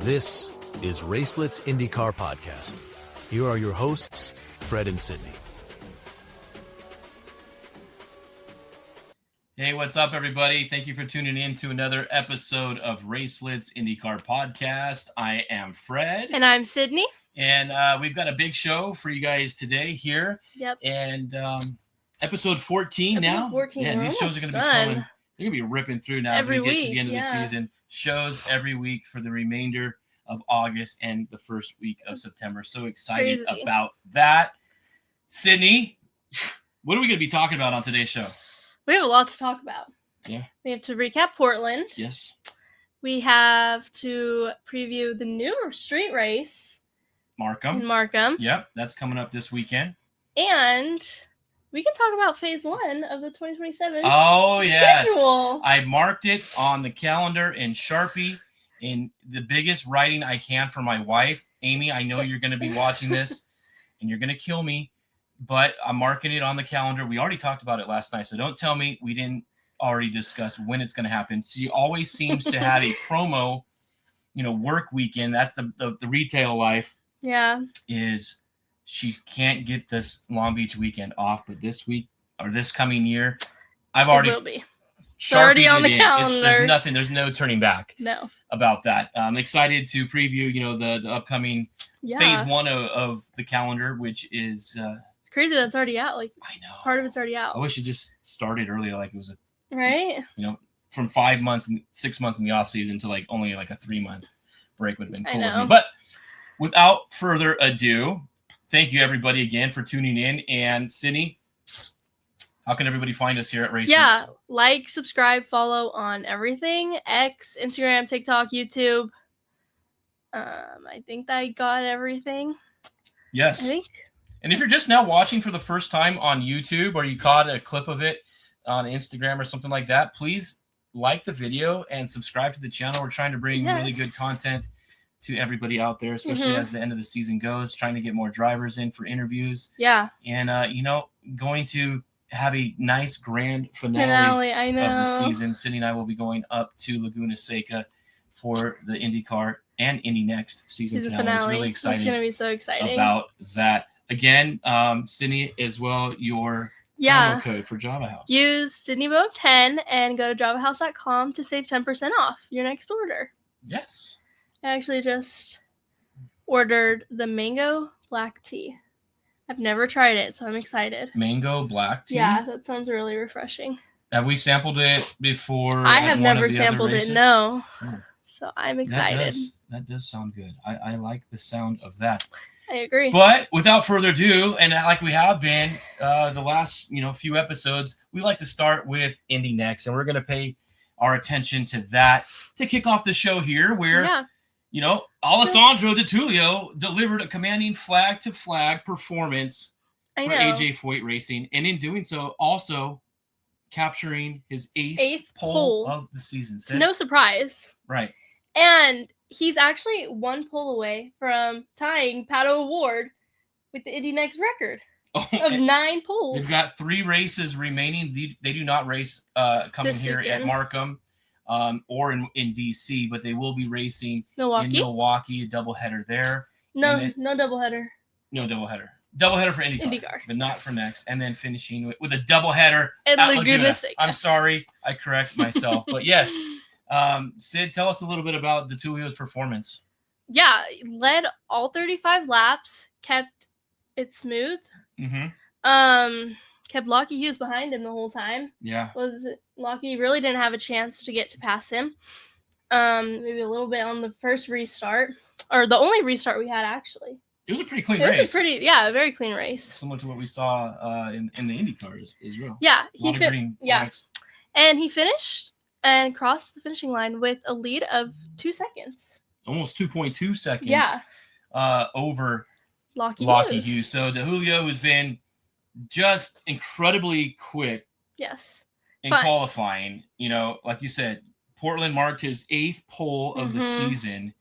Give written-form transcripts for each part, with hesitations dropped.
This is Racelets INDYCAR Podcast. Here are your hosts, Fred and Sydney. Hey, what's up, everybody? Thank you for tuning in to another episode of Racelets INDYCAR Podcast. I am Fred. And I'm Sydney. And we've got a big show for you guys today here. Yep. And episode 14 now. 14. Yeah, these shows are going to be coming. They're going to be ripping through now every as we get week, to the end of the season. Shows every week for the remainder of August and the first week of September. So excited about that. Sydney, what are we going to be talking about on today's show? We have a lot to talk about. Yeah. We have to recap Portland. Yes. We have to preview the new street race. Markham. In Markham. Yep, that's coming up this weekend. And we can talk about phase 1 of the 2027 Oh, yes. schedule. I marked it on the calendar in Sharpie in the biggest writing I can for my wife. Amy, I know you're going to be watching this and you're going to kill me, but I'm marking it on the calendar. We already talked about it last night, so don't tell me we didn't already discuss when it's going to happen. She always seems to have a promo, work weekend. That's the retail life. Yeah. Is she can't get this Long Beach weekend off, but this week or this coming year, It will be. It's already on the calendar. There's no turning back. No. About that. I'm excited to preview, the upcoming phase 1 of the calendar, which is it's crazy that's already out. Like, I know. Part of it's already out. I wish it just started earlier, like it was right? From 5 months and 6 months in the off season to only a 3-month break would have been cool. I know. But without further ado, thank you everybody again for tuning in. And Sydney, how can everybody find us here at Racelets? Yeah, like, subscribe, follow on everything. X, Instagram, TikTok, YouTube. I think I got everything. Yes. I think. And if you're just now watching for the first time on YouTube or you caught a clip of it on Instagram or something like that, please like the video and subscribe to the channel. We're trying to bring really good content to everybody out there, especially as the end of the season goes, trying to get more drivers in for interviews. Yeah. And, going to have a nice grand finale I know. of the season. Sydney and I will be going up to Laguna Seca for the IndyCar and IndyNXT season finale. It's really exciting. It's going to be so exciting. About that. Again, Sydney, as well, your promo code for Java House. Use SydneyBow10 and go to javahouse.com to save 10% off your next order. Yes. I actually just ordered the mango black tea. I've never tried it, so I'm excited. Mango black tea? Yeah, that sounds really refreshing. Have we sampled it before? I have never sampled it, no. Oh. So I'm excited. That does sound good. I like the sound of that. I agree. But without further ado, and like we have been the last few episodes, we like to start with IndyNXT, and we're going to pay our attention to that to kick off the show here, where Alessandro de Tullio delivered a commanding flag-to-flag performance for AJ Foyt Racing, and in doing so, also capturing his eighth pole of the season. No surprise. Right. And he's actually 1 pole away from tying Palou Award with the IndyNXT record of 9 poles. They've got 3 races remaining. They do not race coming this here weekend at Markham or in DC, but they will be racing Milwaukee. In Milwaukee, a doubleheader there. No doubleheader. No doubleheader. Doubleheader for IndyCar, but not for next. And then finishing with a doubleheader at Laguna Seca. I'm sorry, I correct myself. But yes, Sid, tell us a little bit about de Tullio's performance. Yeah, led all 35 laps, kept it smooth. Mm-hmm. Kept Lockie Hughes behind him the whole time. Yeah. Lockie really didn't have a chance to get to pass him. Maybe a little bit on the first restart, or the only restart we had actually. It was a pretty clean race. A very clean race. Similar to what we saw in the IndyCar as well. Yeah, And he finished and crossed the finishing line with a lead of 2 seconds. Almost 2.2 seconds. Yeah. Over Lockie Hughes. So de Tullio has been just incredibly quick. Yes. In qualifying, like you said, Portland marked his 8th pole of the season.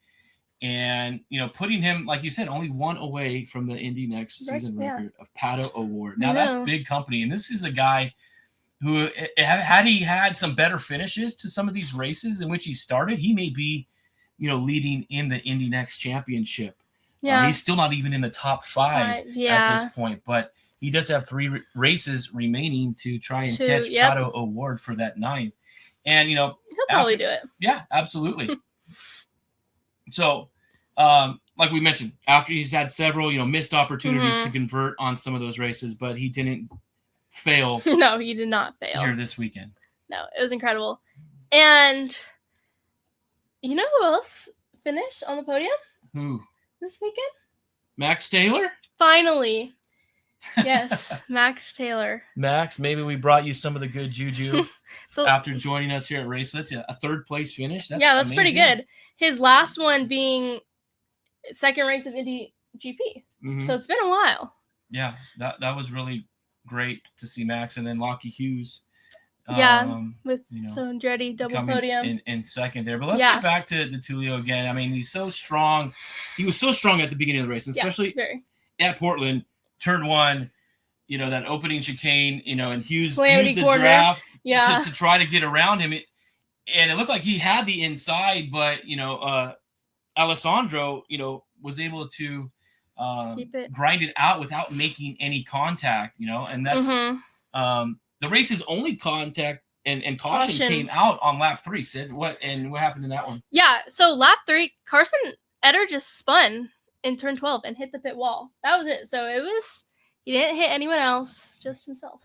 And, putting him, like you said, only 1 away from the IndyNXT season record of Palou Award. Now, that's big company. And this is a guy who, had he had some better finishes to some of these races in which he started, he may be leading in the IndyNXT Championship. Yeah. He's still not even in the top 5 at this point, but he does have 3 races remaining to try and catch Pato O'Ward for that 9th. And, he'll probably do it. Yeah, absolutely. So, like we mentioned, after he's had several, missed opportunities to convert on some of those races, but he didn't fail. No, he did not fail here this weekend. No, it was incredible. And you know who else finished on the podium? Who? This weekend? Max Taylor? Finally. Yes, Max Taylor. Max, maybe we brought you some of the good juju after joining us here at Racelets. Yeah, a 3rd place finish. That's amazing. Pretty good. His last one being 2nd race of Indy GP. So it's been a while. Yeah, that was really great to see Max. And then Lockie Hughes. With Andretti double podium in 2nd there. But let's get back to de Tullio again. I mean, he's so strong. He was so strong at the beginning of the race, especially at Portland, turn 1. That opening chicane. And Hughes used the draft to try to get around him. And it looked like he had the inside, but Alessandro, was able to grind it out without making any contact. And that's the race's only contact and caution came out on lap 3. Sid, what happened in that one? Yeah, so lap 3, Carson Eder just spun in turn 12 and hit the pit wall. That was it. So he didn't hit anyone else, just himself.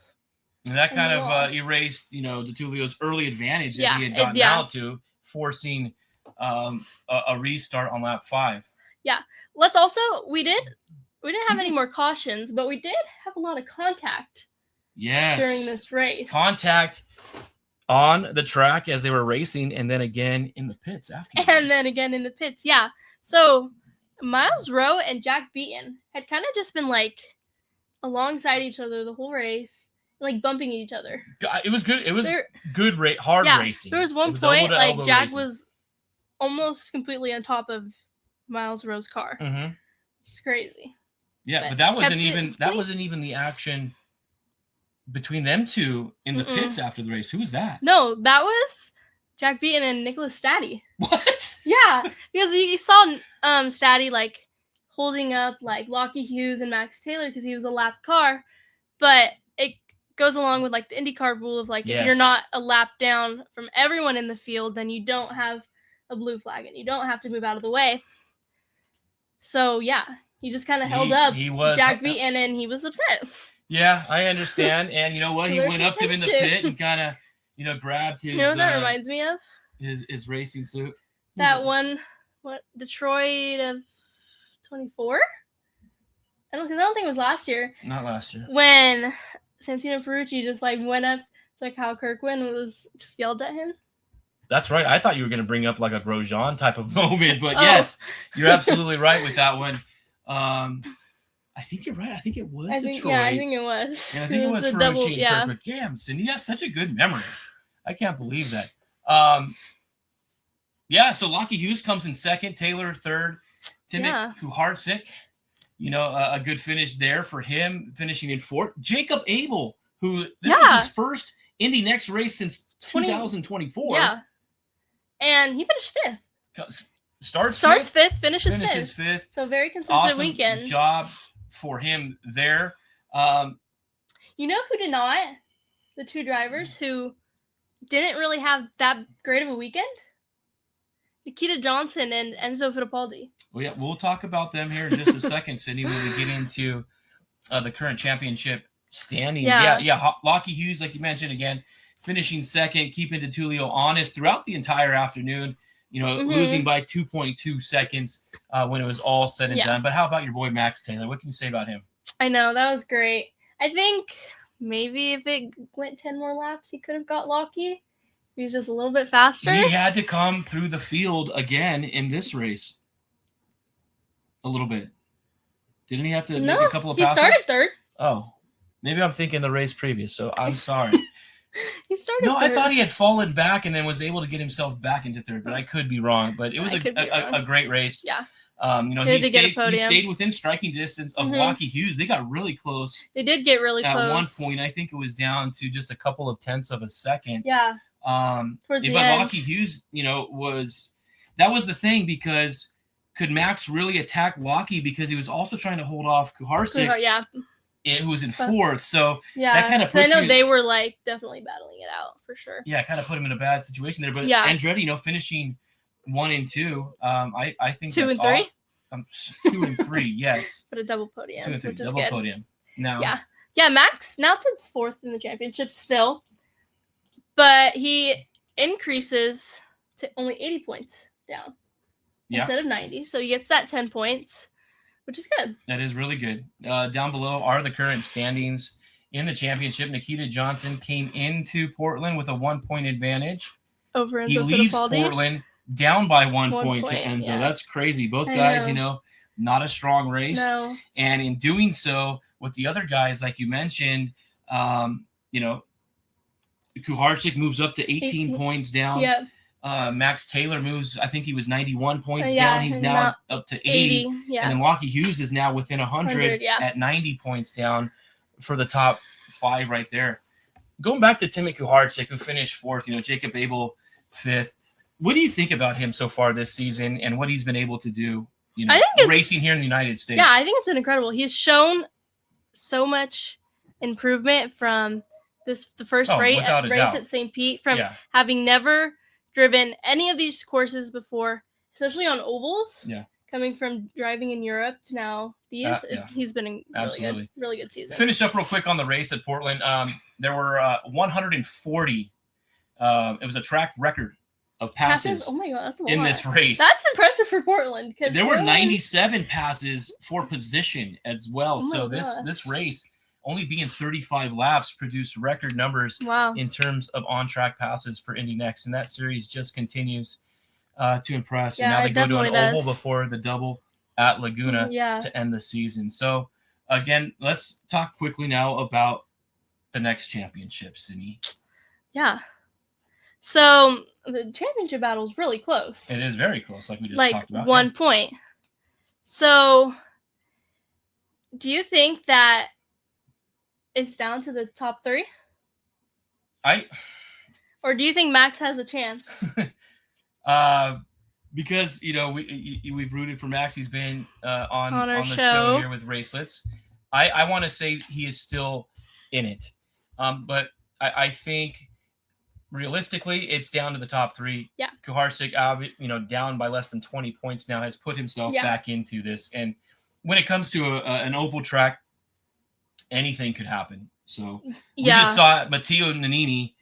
And that kind of erased, de Tullio's early advantage that he had gotten out to, forcing a restart on lap 5. Yeah. Let's also we didn't have any more cautions, but we did have a lot of contact. Yes. During this race. Contact on the track as they were racing, and then again in the pits after. And then again in the pits, yeah. So Miles Rowe and Jack Beaton had kind of just been alongside each other the whole race, bumping each other. It was good. It was good hard racing. There was one point Jack was almost completely on top of Miles Rowe's car. It's crazy. Yeah, but that wasn't even the action between them two in the pits after the race. Who was that? No, that was Jack Beaton and Nicholas Staddy. What? Yeah, because you saw Staddy holding up Lockie Hughes and Max Taylor because he was a lapped car, but it goes along with the IndyCar rule of if you're not a lap down from everyone in the field, then you don't have a blue flag and you don't have to move out of the way. So yeah, he just kind of held up Jack Beaton and he was upset. Yeah, I understand. And you know what? He went up to him in the pit and kind of, grabbed his. You know what that reminds me of? His racing suit. That one, Detroit of 24? I don't think it was last year. Not last year. When Santino Ferrucci just went up to Kyle Kirkwood and was just yelled at him. That's right. I thought you were going to bring up a Grosjean type of moment, but yes, you're absolutely right with that one. I think you're right. I think it was Detroit. Yeah, I think it was. Yeah, I think it was Ferrucci and Kirkwood. Damn, Cindy, you have such a good memory. I can't believe that. So Lockie Hughes comes in 2nd, Taylor 3rd, Timmy Kuharczyk, a good finish there for him, finishing in 4th. Jacob Abel, who this was his first IndyNXT race since 2024. Yeah. And he finished 5th. Starts 5th, finishes 5th. So very consistent weekend. Job for him there. You know who did not? The 2 drivers who didn't really have that great of a weekend? Nikita Johnson and Enzo Fittipaldi. Well, yeah, we'll talk about them here in just a second, Cindy, when we get into the current championship standings. Yeah. Lockie Hughes, like you mentioned, again, finishing 2nd, keeping de Tullio honest throughout the entire afternoon. Losing by 2.2 seconds when it was all said and done. But how about your boy Max Taylor? What can you say about him? I know, that was great. I think maybe if it went 10 more laps, he could have got Lockie. He was just a little bit faster. He had to come through the field again in this race. A little bit. Didn't he have to make a couple of passes? He started 3rd. Oh, maybe I'm thinking the race previous, so I'm sorry. He started 3rd. I thought he had fallen back and then was able to get himself back into 3rd, but I could be wrong. But it was a great race. Yeah. He stayed within striking distance of Lockie Hughes. They got really close. They did get really close. At one point, I think it was down to just a couple of tenths of a second. Yeah. Towards the end. Lockie Hughes, was that was the thing, because could Max really attack Lockie, because he was also trying to hold off Kuharczyk, who was in fourth. So that kind of puts I know they were like definitely battling it out for sure. Yeah, it kind of put him in a bad situation there. But Andretti, finishing 1 and 2, I think 2 and 3. 2 and 3, yes. But a double podium, 2 and 3, which is double good. podium. Now, yeah. Max now sits 4th in the championship still, but he increases to only 80 points down instead of 90. So he gets that 10 points, which is good. That is really good. Down below are the current standings in the championship. Nikita Johnson came into Portland with a 1-point advantage. Over Enzo He leaves Fittipaldi. Portland down by 1 point to Enzo. Yeah. That's crazy. Both guys, not a strong race. No. And in doing so, with the other guys, like you mentioned, Kuharczyk moves up to 18 points down. Yep. Max Taylor moves, I think he was 91 points down. He's now up to 80. Yeah. And then Lockie Hughes is now within 100 at 90 points down for the top 5 right there. Going back to Timmy Kuharczyk, who finished 4th, Jacob Abel 5th. What do you think about him so far this season and what he's been able to do, I think racing here in the United States? Yeah, I think it's been incredible. He's shown so much improvement from the first race at St. Pete, from having never driven any of these courses before, especially on ovals. Yeah. Coming from driving in Europe to now these, he's been a really good season. Finish up real quick on the race at Portland. There were 140. It was a track record of passes. Oh my God, that's a lot. In this race. That's impressive for Portland. There were 97 passes for position as well. So this race, only being 35 laps, produced record numbers in terms of on-track passes for IndyNXT. And that series just continues to impress. Yeah, and now they go to an does. oval before the double at Laguna to end the season. So, again, let's talk quickly now about the next championship, Sydney. Yeah. So the championship battle is really close. It is very close, like we just talked about. 1 point. So do you think that it's down to the top 3? Or do you think Max has a chance? Because we've rooted for Max. He's been on the show here with Racelets. I want to say he is still in it, but I think realistically it's down to the top 3. Yeah, Kuharczyk, down by less than 20 points now, has put himself back into this. And when it comes to an oval track, anything could happen. So we just saw Matteo Nannini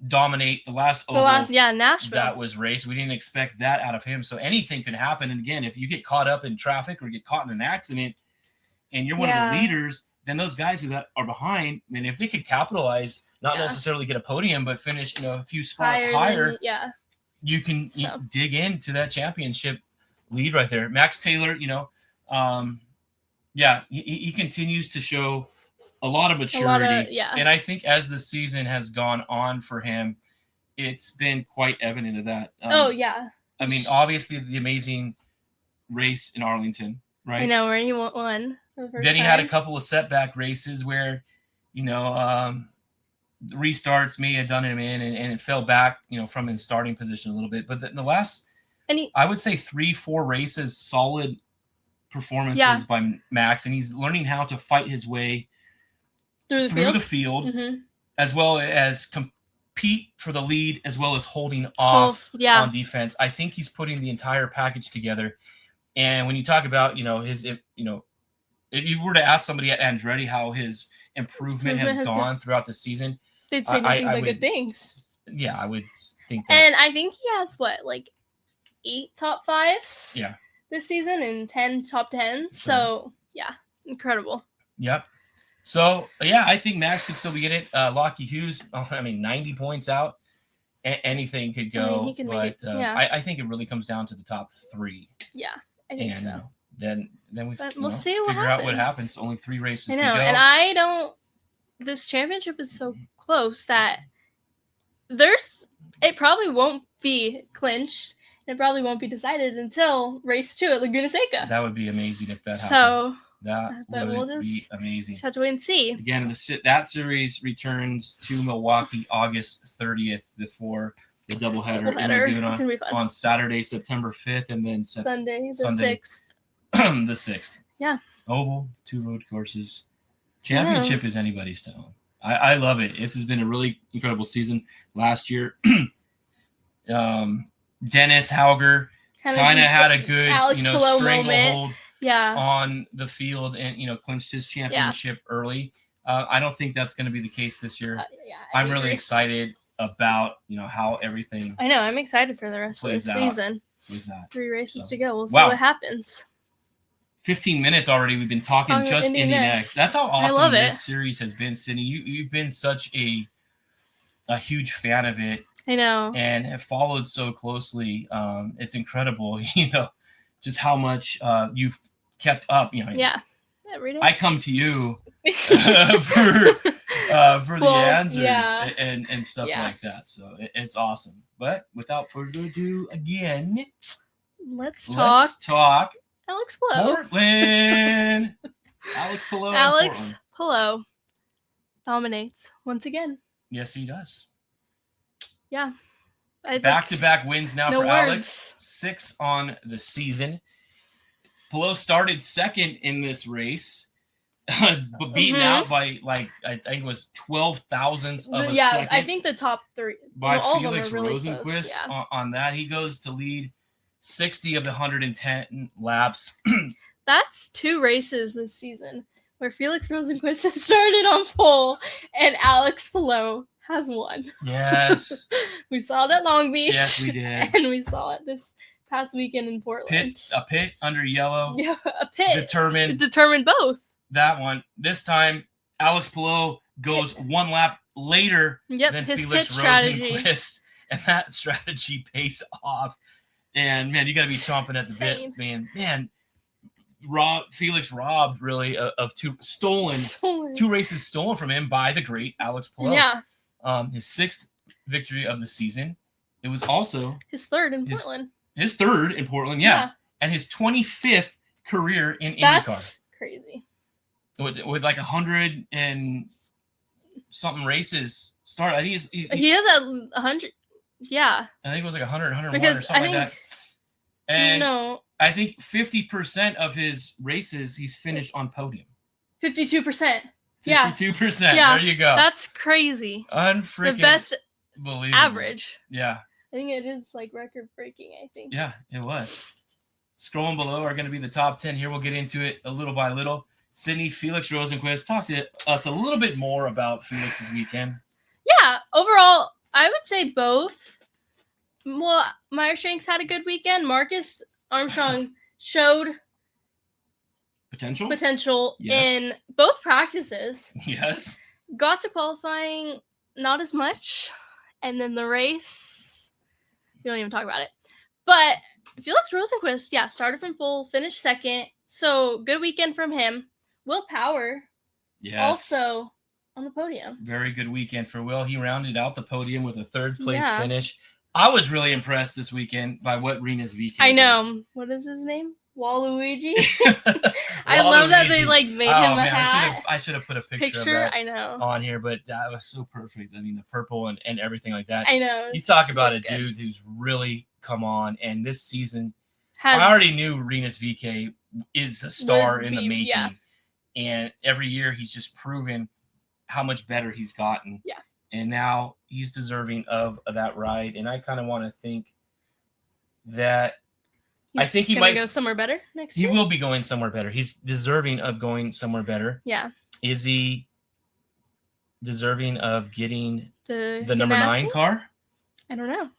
dominate the last oval. Nashville. That was race. We didn't expect that out of him. So anything could happen. And again, if you get caught up in traffic or get caught in an accident and you're one of the leaders, then those guys who are behind, if they could capitalize, not necessarily get a podium, but finish a few spots higher, you can dig into that championship lead right there. Max Taylor, he continues to show a lot of maturity. And I think as the season has gone on for him, it's been quite evident of that. Obviously the amazing race in Arlington, right? I know, where he won for the first Then he had a couple of setback races where, the restarts may have done him in and it fell back, from his starting position a little bit. But the last, I would say 3-4 races, solid performances by Max. And he's learning how to fight his way through the field, as well as compete for the lead, as well as holding off on defense. I think he's putting the entire package together. And when you talk about, if you were to ask somebody at Andretti how his improvement has gone throughout the season, they'd say nothing but good things. Yeah, I would think that. And I think he has 8 top 5s this season and 10 top 10s. So incredible. Yep. So, I think Max could still be in it. Lockie Hughes, 90 points out. Anything could go. He can make it, I think it really comes down to the top 3. Yeah, I think so. Then we'll see what figure out what happens. Only 3 races to go. And this championship is so close that it probably won't be clinched. It probably won't be decided until race 2 at Laguna Seca. That would be amazing if that happened. So that would be amazing. Just have to wait and see. Again, that series returns to Milwaukee August 30th before the doubleheader. And we're doing it on Saturday, September 5th, and then Sunday, the 6th. The 6th. Yeah. Oval, 2 road courses. Championship is anybody's to own. I love it. This has been a really incredible season. Last year, Dennis Hauger kind of had a good, stranglehold on the field and, clinched his championship early. I don't think that's going to be the case this year. I'm really excited about, how everything. I know. I'm excited for the rest of the season. With that. 3 races to go. We'll see what happens. 15 minutes already. We've been talking just IndyNXT. That's how awesome this series has been, Sydney. You've been such a huge fan of it. I know. And have followed so closely. It's incredible, just how much you've kept up. Yeah. Every day. I come to you for the answers and stuff like that. So it's awesome. But without further ado, again, let's talk. Alex Palou. Portland. Alex Palou dominates once again. Yes, he does. Yeah. Back-to-back wins now for Alex. 6 on the season. Palou started second in this race, but beaten out by, I think it was 12 thousandths of a second. I think the top 3. By Felix Rosenqvist on that. He goes to lead 60 of the 110 laps. That's 2 races this season where Felix Rosenqvist has started on pole and Alex Palou has won. Yes. We saw it at Long Beach. Yes, we did. And we saw it this past weekend in Portland. A pit under yellow. Yeah, a pit. Determined both. That one. This time, Alex Palou goes 1 lap later than Felix Rosenqvist. And that strategy pays off. And, man, you got to be chomping at the bit, man. Felix robbed, really, of 2 2 races stolen from him by the great Alex Palou. Yeah. His 6th victory of the season. It was also his 3rd in Portland. His 3rd in Portland, yeah. And his 25th career in IndyCar. That's crazy. With like 100 and something races start. I think he has 100. Yeah. I think it was like 100, 101 because or something like that. And I think 50% of his races he's finished on podium. 52%. 52%. Yeah. There you go. That's crazy. Unfreaking the best believable. Average. Yeah. I think it is like record breaking, I think. Yeah, it was. Scrolling below are going to be the top 10 here. We'll get into it a little by little. Sydney, Felix Rosenqvist, talk to us a little bit more about Felix's weekend. Yeah, overall, I would say both. Well, Meyer-Shanks had a good weekend. Marcus Armstrong showed potential in both practices. Yes. Got to qualifying, not as much. And then the race, we don't even talk about it. But Felix Rosenqvist, started from pole, finished second. So good weekend from him. Will Power, also on the podium. Very good weekend for Will. He rounded out the podium with a 3rd place finish. I was really impressed this weekend by what Rinus VK I know. Did. What is his name? Waluigi. I love that they made him a hat. I should have put a picture of that I know. on here, but that was so perfect. I mean, the purple and everything like that. I know. You talk about a dude who's really come on, and this season, I already knew Rinus VK is a star in the making. Yeah. And every year he's just proven how much better he's gotten. Yeah. And now he's deserving of that ride. And I kind of want to think that he might go somewhere better next year. He will be going somewhere better. He's deserving of going somewhere better. Yeah. Is he deserving of getting the number 9 car? I don't know.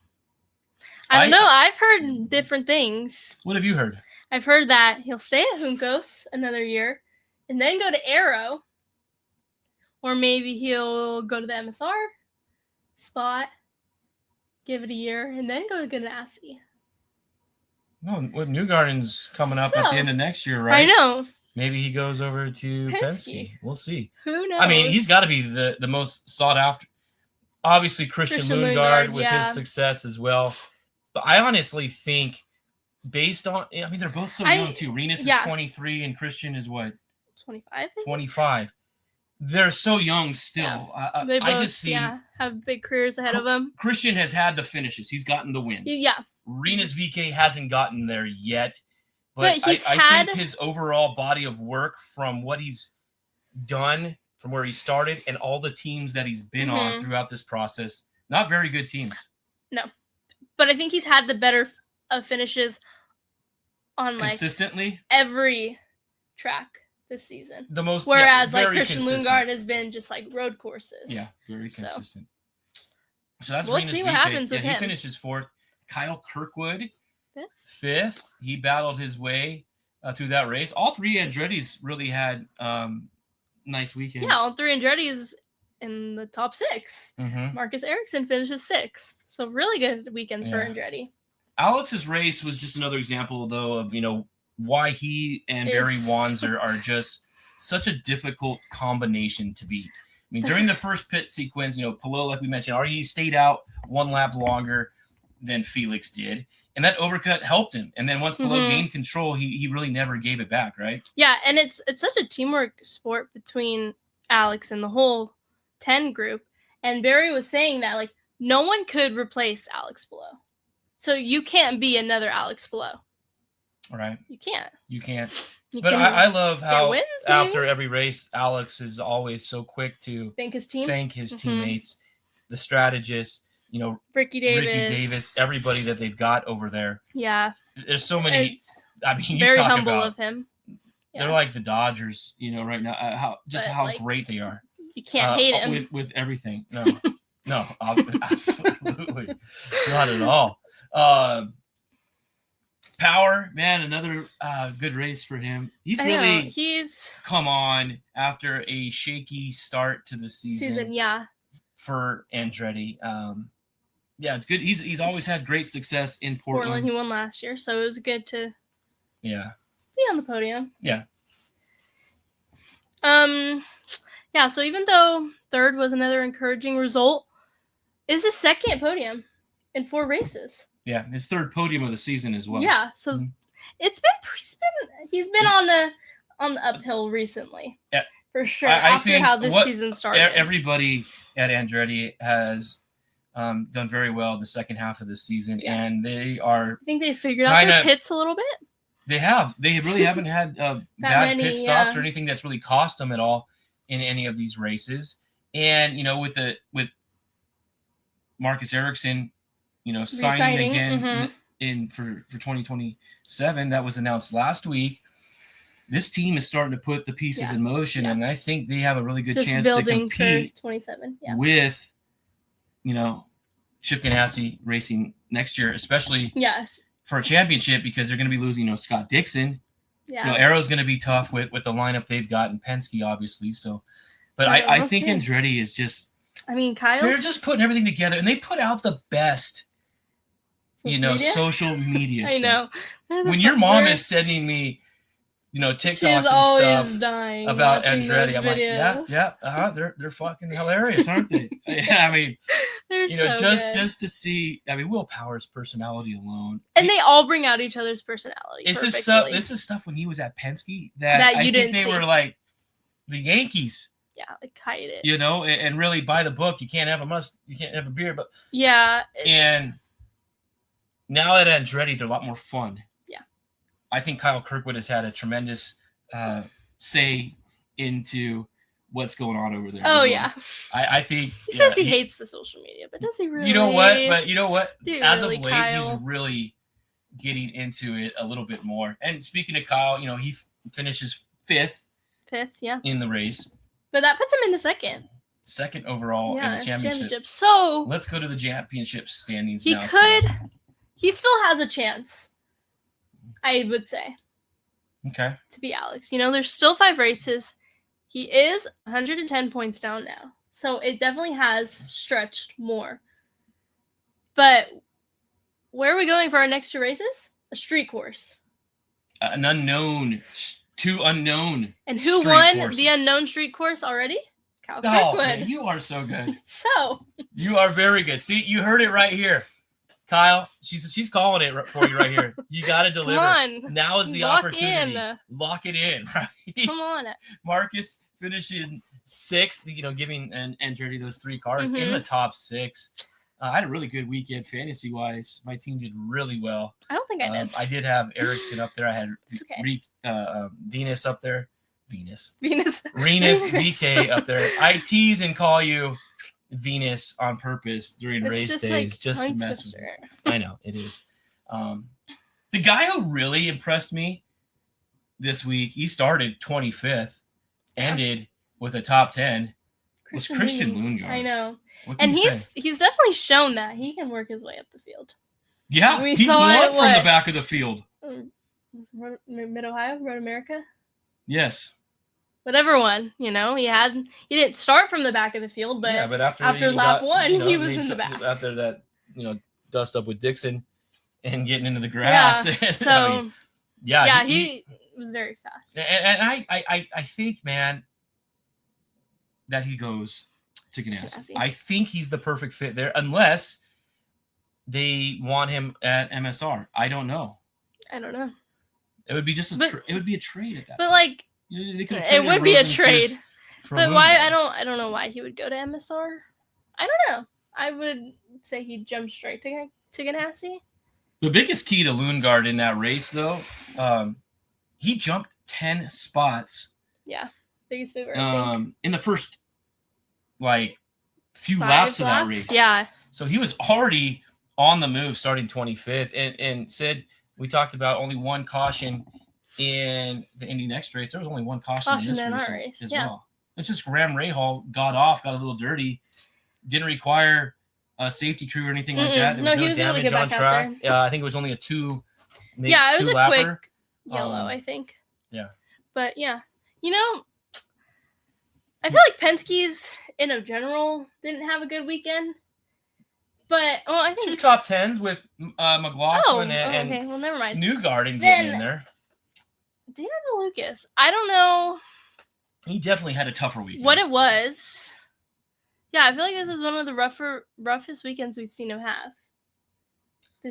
I don't know. I've heard different things. What have you heard? I've heard that he'll stay at Juncos another year and then go to Aero. Or maybe he'll go to the MSR spot, give it a year, and then go to Ganassi. No, with Newgarden's coming up at the end of next year, right? I know. Maybe he goes over to Penske. We'll see. Who knows? I mean, he's got to be the most sought after. Obviously, Christian Lundgaard with his success as well. But I honestly think, based on, they're both so young too. Rinus is 23 and Christian is what? 25. 25. They're so young still. Yeah. They both, I just see have big careers ahead of them. Christian has had the finishes. He's gotten the wins. Yeah. Rinus VeeKay hasn't gotten there yet. But I think his overall body of work from what he's done, from where he started, and all the teams that he's been on throughout this process, not very good teams. No. But I think he's had the better finishes on consistently every track this season. The most, whereas Christian Lundgaard has been just road courses. Yeah, very consistent. So that's we'll see what happens with him. He finishes 4th. Kyle Kirkwood 5th. He battled his way through that race. All 3 Andretti's really had nice weekends. Yeah, all 3 Andretti's in the top 6. Marcus Ericsson finishes 6th. So really good weekends for Andretti. Alex's race was just another example, though, of why he and Barry Wanzer are just such a difficult combination to beat. I mean, during the first pit sequence, Palou, like we mentioned, already stayed out 1 lap longer than Felix did, and that overcut helped him. And then once Palou gained control, he really never gave it back, right? Yeah, and it's such a teamwork sport between Alex and the whole 10 group. And Barry was saying that no one could replace Alex Palou, so you can't be another Alex Palou. Right. You can't. But I love how after every race, Alex is always so quick to thank his team, teammates, the strategists, Ricky Davis, everybody that they've got over there. Yeah. There's so many. You very talk humble about, of him. They're like the Dodgers, right now. How great they are. You can't hate him with everything. No, no, absolutely not at all. Power, man, another good race for him. He's come on after a shaky start to the season. For Andretti. It's good. He's always had great success in Portland. He won last year, so it was good to be on the podium. Yeah. So even though 3rd was another encouraging result, it's his 2nd podium in 4 races. Yeah, his 3rd podium of the season as well. Yeah, so he's been on the uphill recently. Yeah, for sure. I think how this season started. Everybody at Andretti has done very well the second half of the season, and they are. I think they figured out their pits a little bit. They have. They really haven't had bad pit stops or anything that's really cost them at all in any of these races. And with Marcus Ericsson, signing again for 2027, that was announced last week. This team is starting to put the pieces in motion, and I think they have a really good chance to compete for 27 with, Chip Ganassi Racing next year, especially for a championship, because they're going to be losing, Scott Dixon. Yeah. Arrow's going to be tough with the lineup they've got, and Penske, obviously. So, but I think Andretti is just. I mean, they're just putting everything together, and they put out the best. Social media. I know. When your mom is sending me, TikToks and stuff about Andretti, I'm like, they're fucking hilarious, aren't they? I mean, they're just to see. I mean, Will Power's personality alone, and they all bring out each other's personality. This is stuff when he was at Penske that I think they were like the Yankees. Yeah, hide it. And really by the book. You can't have a beer, but and. Now at Andretti, they're a lot more fun. Yeah. I think Kyle Kirkwood has had a tremendous say into what's going on over there. Oh, yeah. I think... He says he hates the social media, but does he really? You know what? But you know what? As of late, Kyle? He's really getting into it a little bit more. And speaking of Kyle, he finishes 5th. 5th, in the race. But that puts him in the 2nd. 2nd overall in the championship. So... let's go to the championship standings now. He still has a chance, I would say. Okay. To be Alex. There's still 5 races. He is 110 points down now. So it definitely has stretched more. But where are we going for our next 2 races? A street course. An unknown. 2 unknown. And who won the unknown street course already? Kyle Kirkwood. Man, you are so good. So. You are very good. See, you heard it right here. Kyle, she's calling it for you right here. You got to deliver. Come on. Now is the opportunity. Lock it in, right? Come on. Marcus finishes 6th, giving an entry to those 3 cars in the top 6. I had a really good weekend fantasy-wise. My team did really well. I don't think I did. I did have Ericsson up there. I had Venus up there. Renus VK up there. I tease and call you Venus on purpose during race days just to mess with you. I know, it is. The guy who really impressed me this week, he started 25th, ended with a top 10, was Christian Lundgaard. I know. And he's definitely shown that he can work his way up the field. Yeah, he's won from the back of the field. Mid-Ohio, Road America? Yes. Whatever one, he didn't start from the back of the field, but, after lap 1, he was in the back. After that, dust up with Dixon and getting into the grass. Yeah. He was very fast. And I think, man, that he goes to Ganassi. I think he's the perfect fit there, unless they want him at MSR. I don't know. It would be just it would be a trade at that. But point. It would be a trade. But why? I don't know why he would go to MSR. I don't know. I would say he'd jump straight to Ganassi. The biggest key to Lundgaard in that race, though, he jumped 10 spots. Yeah, biggest mover. I think. In the first few laps of that race. Yeah. So he was already on the move, starting 25th, and said we talked about only one caution in the IndyNXT race. There was only one caution in this race as well. It's just Graham Rahal got a little dirty, didn't require a safety crew or anything like that. There was no damage on track. I think it was only a two. It was a quick yellow, I think. Yeah. But yeah, I feel like Penske's in general didn't have a good weekend. But I think 2 top 10s with McLaughlin and okay. Well, never mind. Newgarden getting in there. Daniel Lucas, I don't know. He definitely had a tougher weekend. What it was. Yeah, I feel like this was one of the roughest weekends we've seen him have.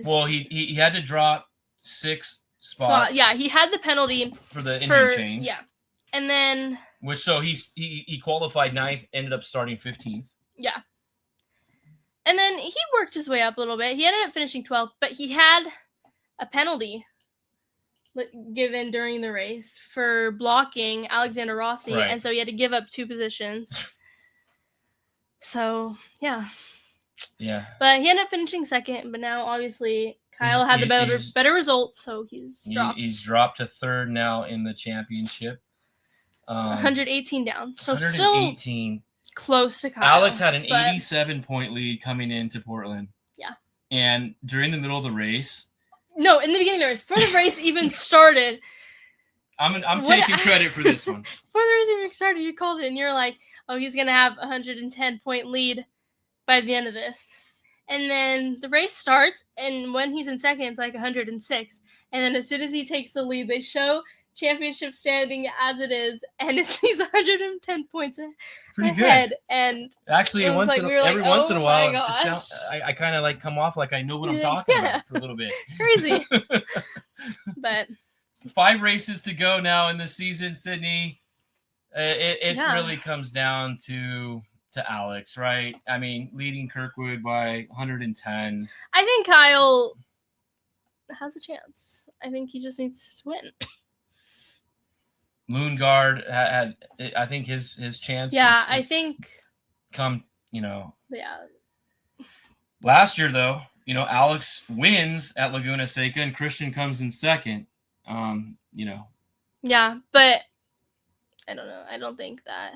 Well, he had to drop 6 spots. Yeah, he had the penalty for the engine change. Yeah, and then he qualified 9th, ended up starting 15th. Yeah, and then he worked his way up a little bit. He ended up finishing 12th, but he had a penalty given during the race for blocking Alexander Rossi, and so he had to give up 2 positions. So, yeah. Yeah. But he ended up finishing 2nd, but now obviously Kyle had the better results, so he's dropped. He's dropped to 3rd now in the championship. 118 down. So 118. Still close to Kyle. Alex had an 87-point lead coming into Portland. Yeah. And during the middle of the race. No, in the beginning of the race. Before the race even started. I'm taking credit for this one. Before the race even started, you called it and you're like, oh, he's going to have a 110-point lead by the end of this. And then the race starts, and when he's in 2nd, it's like 106. And then as soon as he takes the lead, they show championship standing as it is, and he's 110 points ahead. Good. And actually, every once in a while, I kind of come off like I know what I'm talking about for a little bit. Crazy. But 5 races to go now in the season, Sydney. It really comes down to Alex, right? I mean, leading Kirkwood by 110. I think Kyle has a chance. I think he just needs to win. Lundgaard had, I think his chance. Yeah, I think. Come, Yeah. Last year, though, Alex wins at Laguna Seca and Christian comes in 2nd. Yeah, but I don't know. I don't think that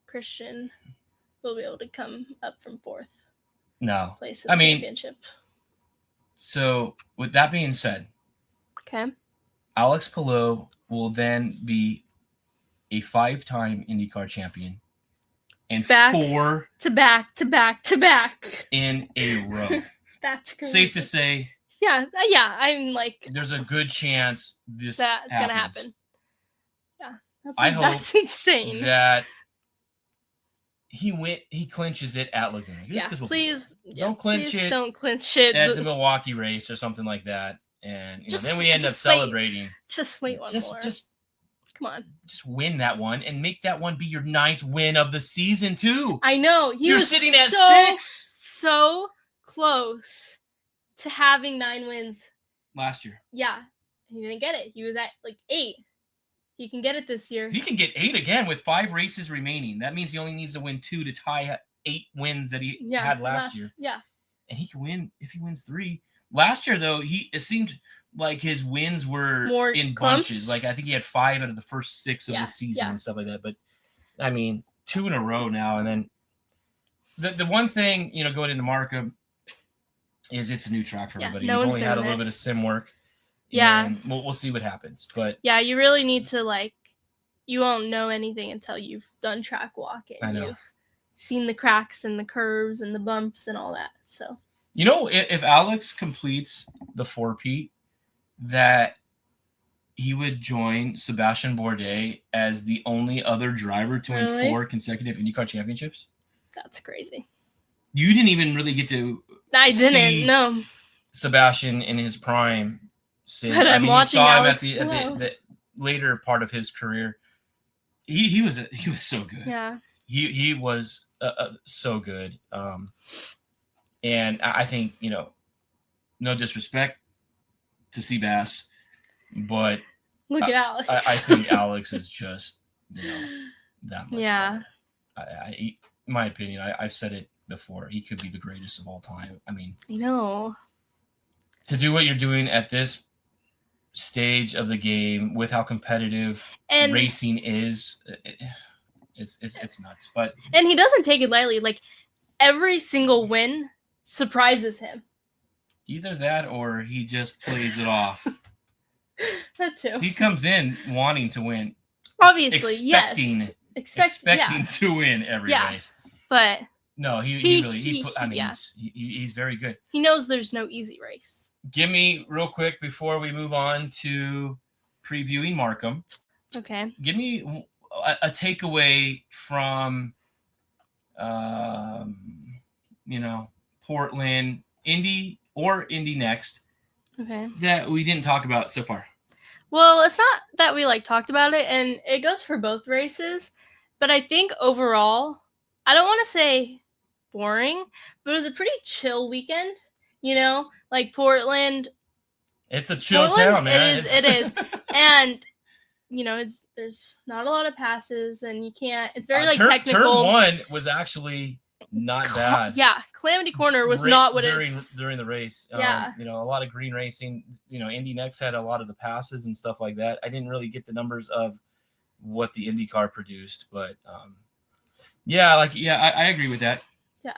Christian will be able to come up from 4th. No. Place in the championship. So, with that being said, okay, Alex Palou will then be a 5-time IndyCar champion and 4 to back in a row. That's crazy. Safe to say. Yeah. I'm like. There's a good chance that's gonna happen. Yeah, I hope that's insane. That he clinches it at Laguna. Please don't clinch it. Don't clinch it at the Milwaukee race or something like that. And then we end up celebrating. Just wait one more. Just Come on. Just win that one and make that one be your 9th win of the season, too. I know. You're sitting at 6. So close to having 9 wins. Last year. Yeah. He didn't get it. He was at 8. He can get it this year. He can get 8 again with 5 races remaining. That means he only needs to win 2 to tie 8 wins that he had last year. Yeah. And he can win if he wins 3. Last year, though, it seemed like his wins were more in clumped. bunches. Like, I think he had 5 out of the first 6 of the season and stuff like that. But, I mean, 2 in a row now. And then the one thing, going into Markham is it's a new track for everybody. You've only had a little bit of sim work. Yeah. And we'll see what happens. But yeah, you really need to, you won't know anything until you've done track walking. I know. You've seen the cracks and the curves and the bumps and all that. So, if Alex completes the 4-peat, that he would join Sebastian Bourdais as the only other driver to win 4 consecutive IndyCar championships. That's crazy. You didn't even really get to see no. Sebastian in his prime. But I'm watching you saw him Alex at the later part of his career. He was so good. Yeah. He was so good. And I think, no disrespect to Seabass, but look at Alex. I think Alex is just, that much. Yeah. In my opinion, I've said it before. He could be the greatest of all time. I mean, I know. To do what you're doing at this stage of the game with how competitive racing is, it's nuts. And he doesn't take it lightly. Every single win surprises him. Either that or he just plays it off. That too. He comes in wanting to win. Obviously, expecting to win every race. But no, he's very good. He knows there's no easy race. Give me real quick before we move on to previewing Markham. Okay. Give me a takeaway from, Portland, Indy or IndyNXT. Okay. That we didn't talk about so far. Well, it's not that we talked about it, and it goes for both races. But I think overall, I don't want to say boring, but it was a pretty chill weekend. Portland. It's a chill town, man. It is. And, there's not a lot of passes, and you can't. It's very technical. Turn 1 was actually not bad. Yeah, Calamity Corner was not what during the race. Yeah. A lot of green racing. IndyNXT had a lot of the passes and stuff like that. I didn't really get the numbers of what the IndyCar produced, but I agree with that. Yeah.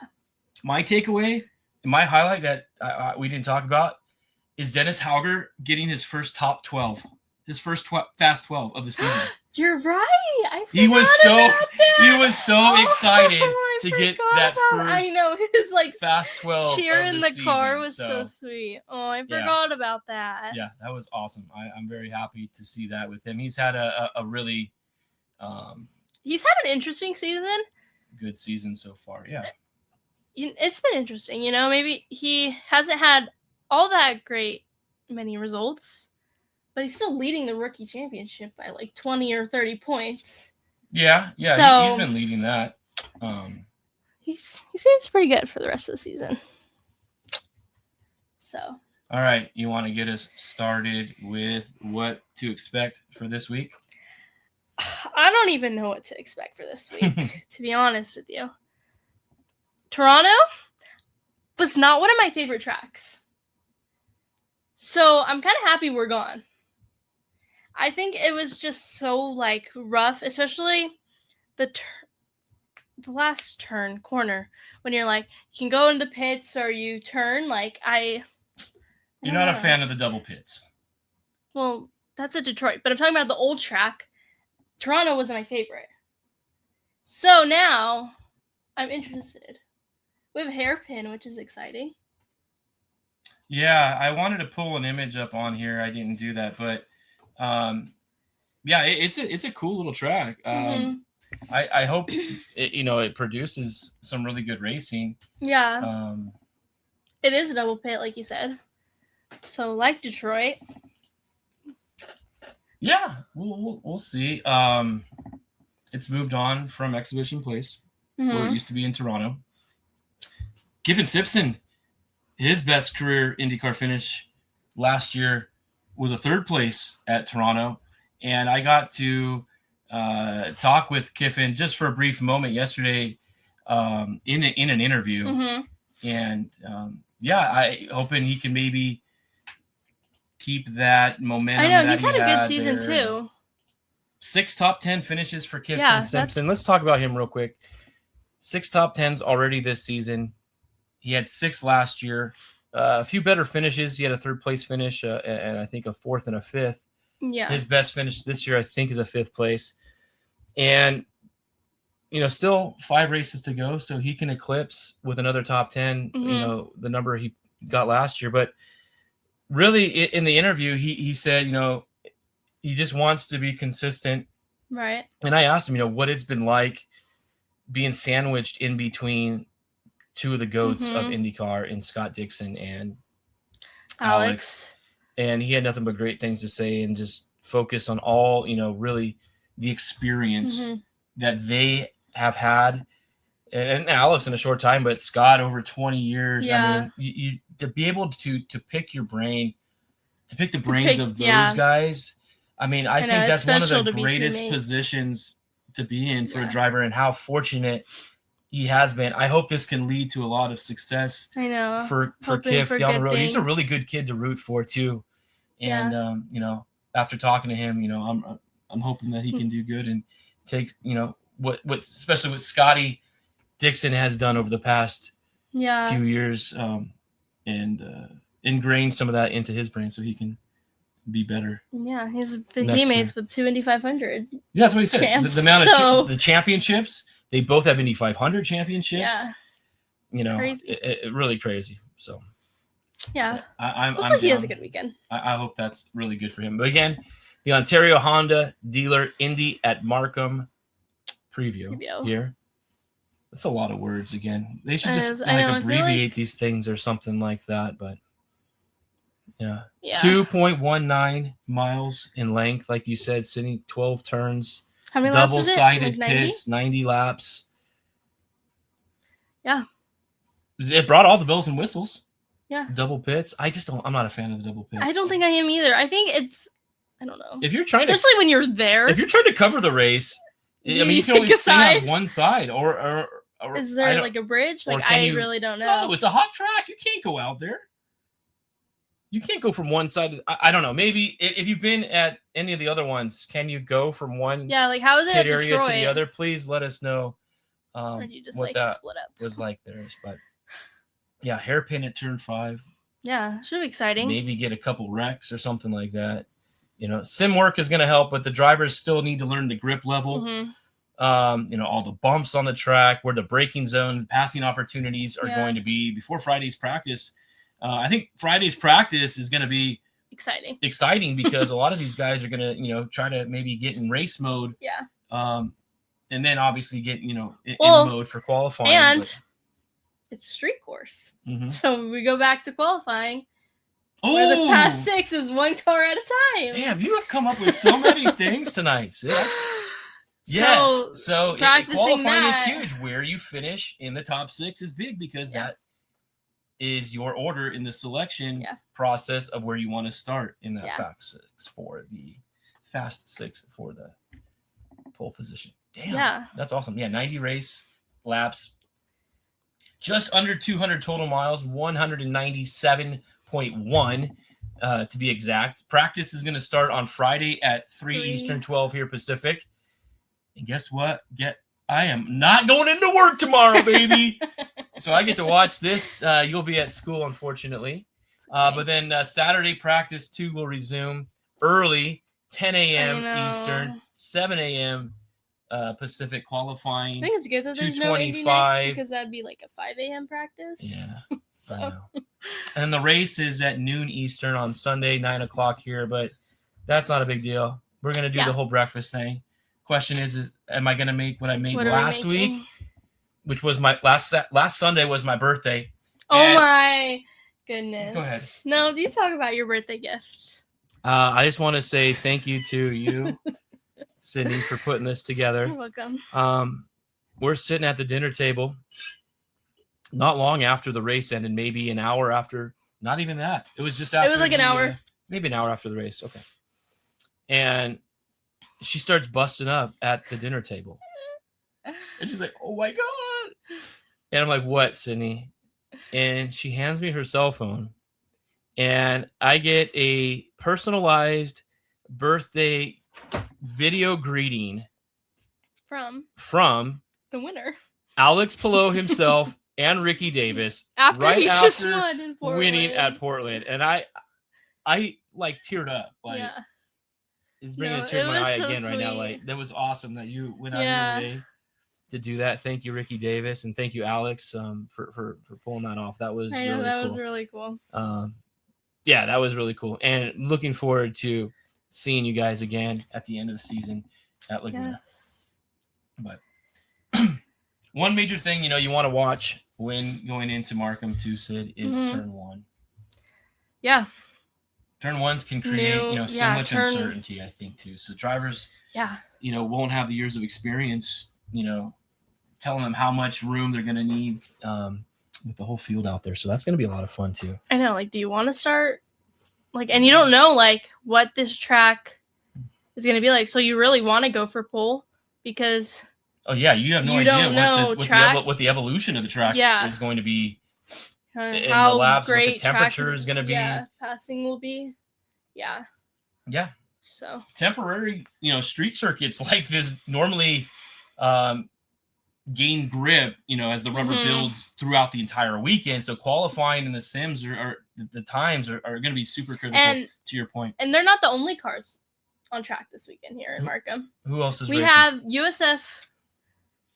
My takeaway, my highlight that we didn't talk about is Dennis Hauger getting his first top 12, his first fast 12 of the season. You're right. He was so excited to get that first. I know his fast 12 cheer in the car was so sweet. Oh, I forgot about that. Yeah, that was awesome. I'm very happy to see that with him. He's had a really he's had an interesting season. Good season so far. Yeah. It's been interesting, maybe he hasn't had all that great many results, but he's still leading the rookie championship by 20 or 30 points. Yeah, so, he's been leading that. He seems pretty good for the rest of the season. So. All right, you want to get us started with what to expect for this week? I don't even know what to expect for this week, to be honest with you. Toronto was not one of my favorite tracks. So I'm kind of happy we're gone. I think it was just so rough, especially the last corner when you're you can go in the pits or you turn You're not a fan of the double pits. Well, that's a Detroit, but I'm talking about the old track. Toronto wasn't my favorite. So now I'm interested. We have a hairpin, which is exciting. Yeah, I wanted to pull an image up on here. I didn't do that, but it's a cool little track. I hope it produces some really good racing. Yeah. It is a double pit, like you said. So Detroit. Yeah, We'll see. It's moved on from Exhibition Place, where it used to be in Toronto. Giffen Simpson, his best career IndyCar finish last year was a third place at Toronto, and I got to talk with Kiffin just for a brief moment yesterday in an interview, and I hoping he can maybe keep that momentum. I know he's had a good season too. 6 top 10 finishes for Kiffin Simpson. Let's talk about him real quick. 6 top 10s already this season. He had 6 last year. A few better finishes. He had a 3rd place finish and I think a 4th and a 5th. Yeah. His best finish this year, I think, is a 5th place. And, still 5 races to go, so he can eclipse with another top 10, the number he got last year. But really, in the interview, he said, he just wants to be consistent. Right. And I asked him, what it's been like being sandwiched in between 2 of the GOATs of IndyCar in Scott Dixon and Alex. And he had nothing but great things to say and just focused on all, really the experience that they have had. And Alex in a short time, but Scott over 20 years. Yeah. I mean, you to be able to pick your brain, to pick the brains of those guys. I mean, I think that's one of the greatest positions to be in for a driver, and how fortunate he has been. I hope this can lead to a lot of success. I know. For Kiff down the road. He's a really good kid to root for too. And after talking to him, I'm hoping that he can do good and take, what especially what Scotty Dixon has done over the past few years, and ingrain some of that into his brain so he can be better. Yeah, he's been teammates with 2 Indy 500. Yeah, that's what he said. The amount of the championships, they both have Indy 500 championships. Yeah, crazy. Really crazy. So yeah, I'm he has a good weekend. I hope that's really good for him. But again, the Ontario Honda Dealer Indy at Markham preview here. That's a lot of words again. They should just abbreviate these things or something like that. But yeah. 2.19 miles in length, like you said, Sydney. 12 turns. How many laps is it? Double-sided pits, 90 laps. Yeah. It brought all the bells and whistles. Yeah. Double pits. I'm not a fan of the double pits. I don't think I am either. I think I don't know. If you're trying especially when you're there. If you're trying to cover the race, I mean, you can only stay on one side, or is there like a bridge? Like I really don't know. No, it's a hot track. You can't go out there. You can't go from one side. I don't know. Maybe if you've been at any of the other ones, can you go from one? Yeah, like how is it at area Detroit? To the other? Please let us know. Or do you just what that split up? Was like theirs, but yeah, hairpin at turn 5. Yeah, should be exciting. Maybe get a couple wrecks or something like that. Sim work is going to help, but the drivers still need to learn the grip level. All the bumps on the track, where the braking zone, passing opportunities are going to be before Friday's practice. I think Friday's practice is going to be exciting because a lot of these guys are going to, try to maybe get in race mode. Yeah. And then obviously get, in mode for qualifying. And it's a street course. So we go back to qualifying. Where the past 6 is 1 car at a time. Damn, you have come up with so many things tonight, Sid. Yes. So qualifying is huge. Where you finish in the top 6 is big because that is your order in the selection process of where you want to start in that fast 6 for the pole position. Damn. Yeah. That's awesome. Yeah, 90 race laps. Just under 200 total miles, 197.1 to be exact. Practice is going to start on Friday at 3 Eastern, 12 here Pacific. And guess what? I am not going into work tomorrow, baby. So I get to watch this. You'll be at school, unfortunately. But then Saturday practice 2 will resume early, 10 a.m. Eastern, 7 a.m. Pacific qualifying. I think it's good that there's no IndyNXT because that'd be like a 5 a.m. practice. Yeah. So. And the race is at noon Eastern on Sunday, 9 o'clock here, but that's not a big deal. We're going to do the whole breakfast thing. Question is am I going to make what I made last week, which was my last Sunday was my birthday. Oh my goodness. Go ahead. No, do you talk about your birthday gift? I just want to say thank you to you, Sydney, for putting this together. You're welcome. We're sitting at the dinner table not long after the race ended, maybe an hour after. Not even that. It was just after. It was like an hour. Maybe an hour after the race. Okay. And she starts busting up at the dinner table. And she's like, oh, my God. And I'm like, what, Sydney? And she hands me her cell phone. And I get a personalized birthday video greeting from the winner, Alex Palou himself and Ricky Davis. After he just won in Portland. Winning at Portland. And I like teared up. Like, it's bringing a tear to my eye again right now. Like, that was awesome that you went out of your way to do that. Thank you, Ricky Davis, and thank you, Alex, for pulling that off. That was was really cool. Yeah, that was really cool. And looking forward to seeing you guys again at the end of the season at Laguna. Yes. But one major thing, you want to watch when going into Markham too, Sid, is turn one. Yeah. Turn ones can create, so much uncertainty, I think, too. So drivers, won't have the years of experience, telling them how much room they're going to need with the whole field out there. So that's going to be a lot of fun, too. I know. Like, do you want to start? Like, and you don't know, like, what this track is going to be like. So you really want to go for pole because... Oh, yeah. You have no idea what the evolution of the track is going to be. In how the labs, great what the temperature is going to be. Yeah, passing will be. Yeah. Yeah. So temporary, street circuits like this normally gain grip, as the rubber builds throughout the entire weekend. So qualifying in the sims are the times are going to be super critical. And, to your point, and they're not the only cars on track this weekend here in Markham. Who else is? We racing? have USF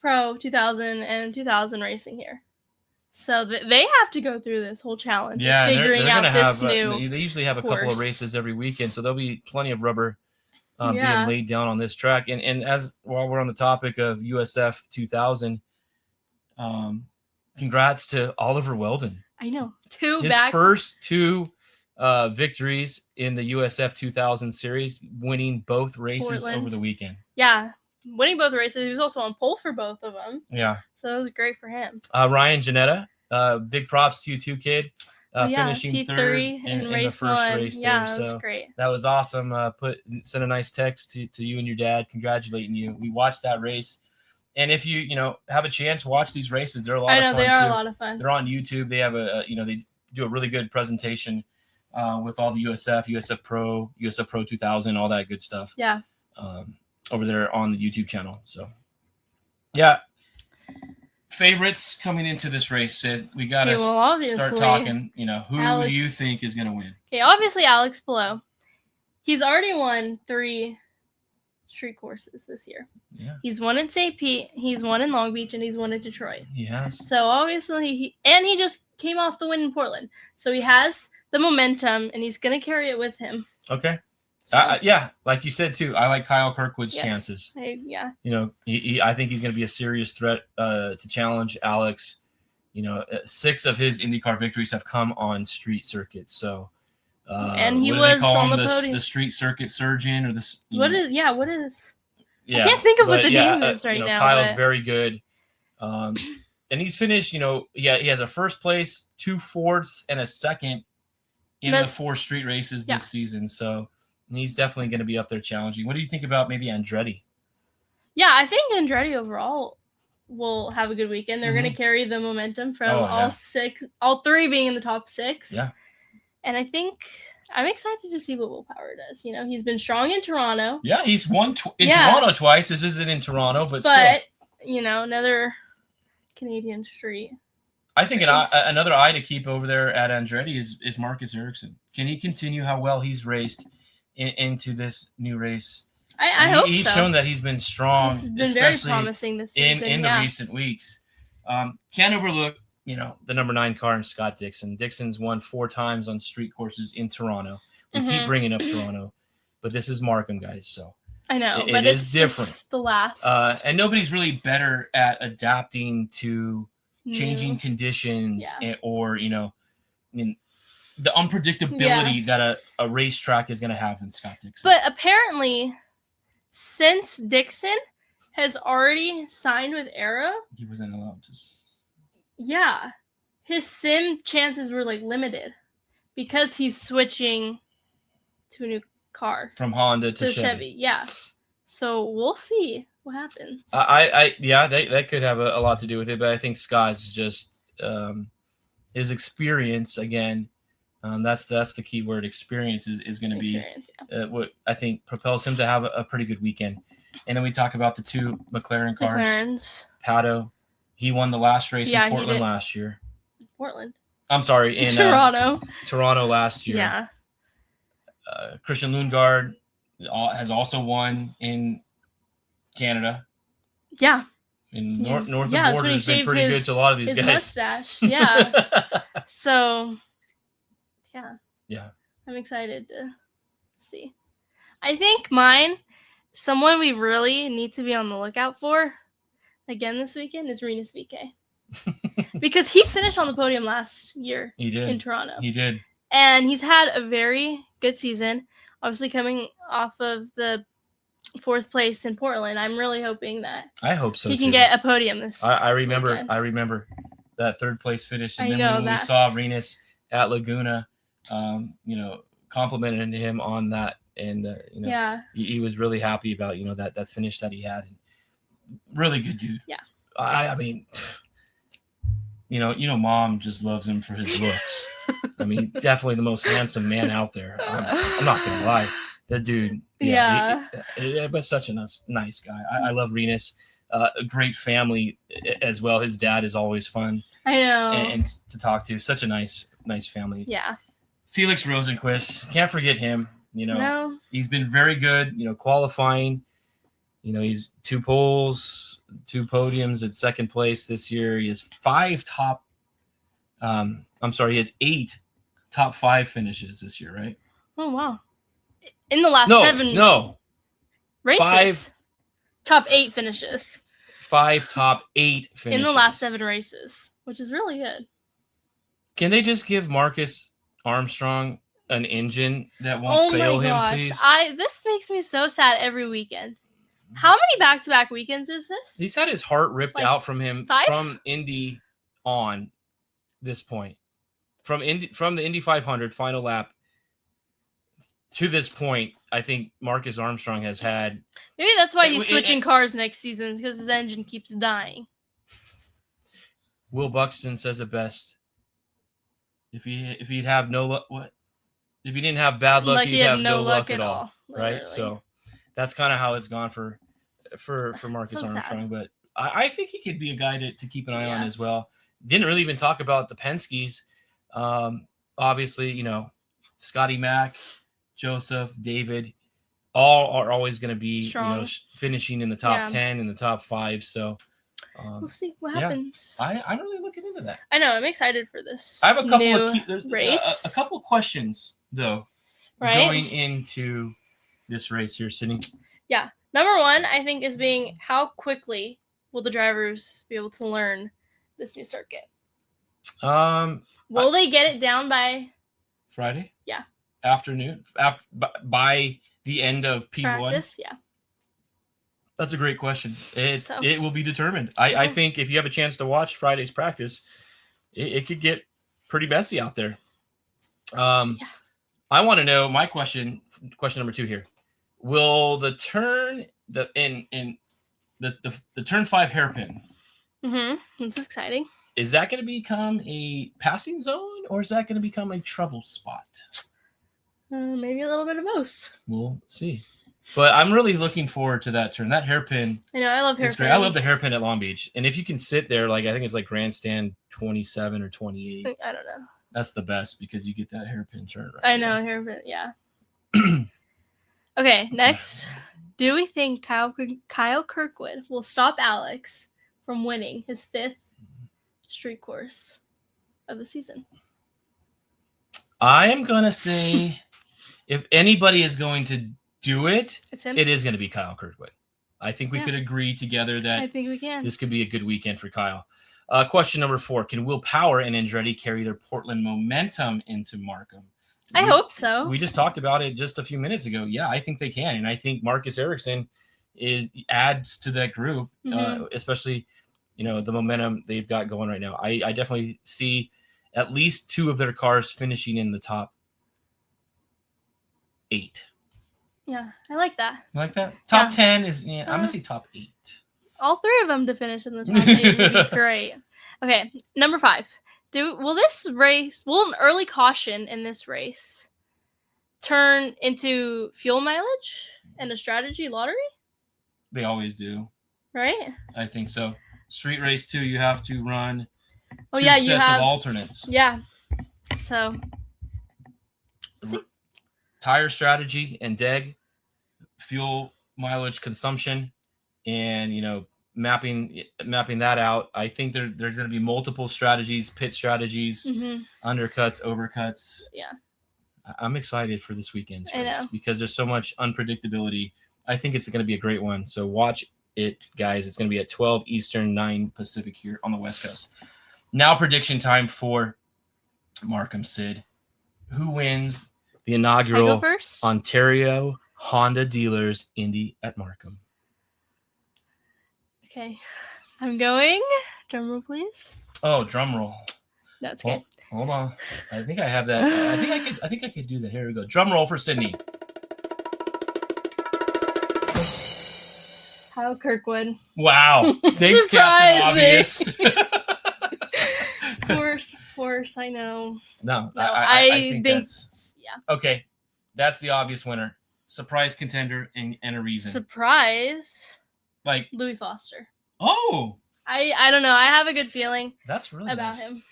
Pro 2000 and 2000 racing here. So they have to go through this whole challenge. Yeah, figuring they're out this new. They usually have a couple of races every weekend, so there'll be plenty of rubber being laid down on this track. And as while we're on the topic of USF 2000, congrats to Oliver Weldon. I know, his first two victories in the USF 2000 series, winning both races over the weekend. Yeah, winning both races. He was also on pole for both of them. Yeah. So it was great for him. Ryan Janetta, big props to you too, kid. Finishing P3 third in race the first one. race Yeah, there. that was great. That was awesome. Sent a nice text to you and your dad congratulating you. We watched that race. And if you have a chance, watch these races. They're a lot of fun. They are a lot of fun. They're on YouTube. They have they do a really good presentation with all the USF Pro, USF Pro 2000, all that good stuff. Yeah. Over there on the YouTube channel. So, yeah. Favorites coming into this race, Sid. We got to start talking. Who do you think is going to win? Okay, obviously Alex Palou. He's already won 3 street courses this year. Yeah. He's won in St. Pete, he's won in Long Beach, and he's won in Detroit. He has. So obviously he just came off the win in Portland. So he has the momentum, and he's going to carry it with him. Okay. So, like you said too, I like Kyle Kirkwood's chances. I think he's going to be a serious threat to challenge Alex. 6 of his IndyCar victories have come on street circuits. So, and he was on the podium. The street circuit surgeon, or this. What is? I can't think of what the name is right now. Kyle's very good, and he's finished. He has a first place, 2 fourths, and a second in the 4 street races this season. So. He's definitely going to be up there challenging. What do you think about maybe Andretti? Yeah, I think Andretti overall will have a good weekend. They're going to carry the momentum from all 3 being in the top 6. Yeah. And I think I'm excited to see what Will Power does. He's been strong in Toronto. Yeah, he's won in Toronto twice. This isn't in Toronto, but still. Another Canadian street. I think another eye to keep over there at Andretti is Marcus Ericsson. Can he continue how well he's raced into this new race? I hope he's so. shown that he's been strong. He's been very promising this season. In the recent weeks. Can't overlook, the number 9 car in Scott Dixon. Dixon's won 4 times on street courses in Toronto. We keep bringing up Toronto, but this is Markham, guys. So I know, but it's different. Just the last. And nobody's really better at adapting to changing conditions or the unpredictability that a racetrack is going to have in Scott Dixon. But apparently, since Dixon has already signed with Arrow, he wasn't allowed to. Yeah, his sim chances were like limited because he's switching to a new car from Honda to Chevy. Yeah, so we'll see what happens. That could have a lot to do with it, but I think Scott's just his experience again. That's the key word. Experience is going to be what I think propels him to have a pretty good weekend. And then we talk about the two McLaren cars. Palou, he won the last race in Portland last year. Portland. I'm sorry, in Toronto. Toronto last year. Yeah. Christian Lundgaard has also won in Canada. Yeah. In north of the border has been pretty good to a lot of these guys. Mustache. Yeah. So, yeah. Yeah. I'm excited to see. I think someone we really need to be on the lookout for again this weekend is Rinus VeeKay. Because he finished on the podium last year. He did. In Toronto. He did. And he's had a very good season. Obviously coming off of the 4th place in Portland. I'm really hoping that I hope so he can get a podium this I remember weekend. I remember that 3rd place finish. And I then know when that. we saw Rinus at Laguna, complimented him on that. And, he was really happy about, that finish that he had. Really good dude. Yeah. I mean, Mom just loves him for his looks. I mean, definitely the most handsome man out there. I'm not going to lie. The dude. But such a nice guy. I love Rinus. A great family as well. His dad is always fun. I know. And to talk to. Such a nice family. Yeah. Felix Rosenquist. Can't forget him. No. He's been very good, qualifying. He's 2 poles, 2 podiums at 2nd place this year. He has 8 top 5 finishes this year, right? Oh, wow. In the last 7 races. 5 top 8 finishes. 5 top 8 finishes. In the last 7 races, which is really good. Can they just give Marcus Armstrong an engine that won't fail him, please? This makes me so sad every weekend. How many back-to-back weekends is this? He's had his heart ripped out from him 5? From Indy on this point. From the Indy 500 final lap to this point, I think Marcus Armstrong has had. Maybe that's why he's switching cars next season, because his engine keeps dying. Will Buxton says it best. If he'd have no luck, what? If he didn't have bad luck, he'd have no luck at all. Right? So that's kind of how it's gone for Marcus Armstrong. Sad. But I think he could be a guy to keep an eye on as well. Didn't really even talk about the Penske's. Obviously, Scotty Mack, Joseph, David, all are always going to be finishing in the top 10, in the top 5. So we'll see what happens. I'm really looking into that. I know. I'm excited for this. I have a couple of race. A couple of questions though, going into this race here, Sydney. Yeah. Number 1, I think, is being how quickly will the drivers be able to learn this new circuit? Will they get it down by Friday? Yeah. Afternoon, by the end of P1. Practice, yeah. That's a great question. It will be determined. I think if you have a chance to watch Friday's practice, it could get pretty messy out there. I want to know, my question number 2 here. Will the turn the turn 5 hairpin? That's exciting. Is that going to become a passing zone, or is that going to become a trouble spot? Maybe a little bit of both. We'll see. But I'm really looking forward to that turn. That hairpin. I know. I love hairpins. I love the hairpin at Long Beach. And if you can sit there, I think it's grandstand 27 or 28. I don't know. That's the best because you get that hairpin turn right. I know, hairpin. Yeah. Okay, next. Do we think Kyle Kirkwood will stop Alex from winning his 5th street course of the season? I am going to say if anybody is going to do it, it is going to be Kyle Kirkwood. I think we could agree together that I think we can. This could be a good weekend for Kyle. Question number 4: Can Will Power and Andretti carry their Portland momentum into Markham? I hope so. We just talked about it just a few minutes ago. Yeah, I think they can, and I think Marcus Ericsson adds to that group, especially the momentum they've got going right now. I definitely see at least 2 of their cars finishing in the top 8. Yeah, I like that. You like that? Top 10 is I'm gonna say top 8. All 3 of them to finish in the top 8 would be great. Okay, number 5. Will an early caution in this race turn into fuel mileage and a strategy lottery? They always do. Right? I think so. Street race 2, you have to run 2 you sets have of alternates. Yeah. So tire strategy and DEG, fuel mileage consumption, and mapping that out. I think there's going to be multiple strategies, pit strategies, undercuts, overcuts. Yeah. I'm excited for this weekend's race know. because there's so much unpredictability. I think it's going to be a great one. So watch it, guys. It's going to be at 12 Eastern, 9 Pacific here on the West Coast. Now prediction time for Markham. Sid, who wins the inaugural Ontario Honda Dealers Indy at Markham? Okay, I'm going. Drum roll, please. Oh, drum roll. That's okay. Hold on. I think I have that. I think I could do that. Here we go. Drum roll for Sydney. Kyle Kirkwood. Wow. Thanks, Captain Obvious. Of course, I know. No, I think that's... Yeah. Okay, that's the obvious winner. Surprise contender and a reason. Surprise? Like Louis Foster. Oh! I don't know. I have a good feeling that's really about nice. him.